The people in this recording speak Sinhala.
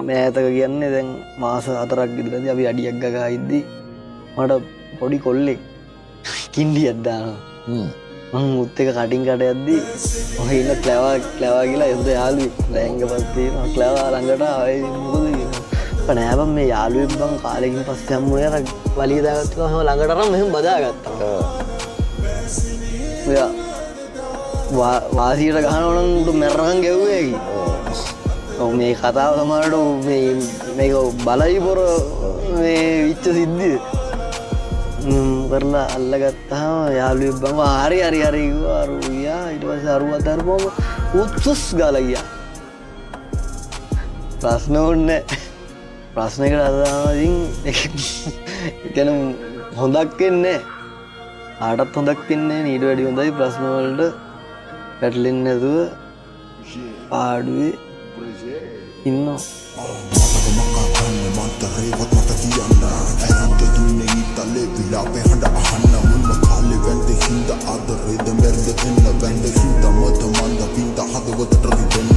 මෑතක කියන්නේ දැන් මාස 4ක් විතරදී අපි අඩියක් ගගා ඉද්දි මට පොඩි කොල්ලෙක් කින්ඩියක් දානවා. මම මුත් එක කටින් කට යද්දි ඔහේ ඉන්න ක්ලැවා කියලා එද්ද යාළුවෙක් රෑංග පස්සේ ක්ලැවා ළඟට ආවේ මොකද කියනවා. නෑ බං මේ යාළුවෙක් බං කාලෙකින් පස්සේ හම්බ වෙලා වලිය දාගත්තා මම ළඟට අරන් මෙහෙම බදාගත්තා. ඔයා වාසියට ගහනවා නම් උඩ මැරණන් ගැව්වේ කි. ඔව් මේ කතාව සමහරට මේක බලයි පොර මේ විච්ච සිද්ධිය. කරලා අල්ලගත්තාම යාළුවෙක් බං හරි කිව්වා අරුයා ඊට පස්සේ අරුව අතරපොම උත්සුස් ගාලා ගියා. ප්‍රශ්න ඕනේ ප්‍රශ්නයකට අදාළමින් කියන හොඳක් වෙන්නේ ආටත් හොඳක් වෙන්නේ ඊට වැඩි හොඳයි ප්‍රශ්න වලට පැටලෙන්නේ නැතුව පාඩුවේ ඉන්නවා. Ada rhythm, verde, hinna, vände, hinta, möta, manda, pinta, hade gått ett rhythm.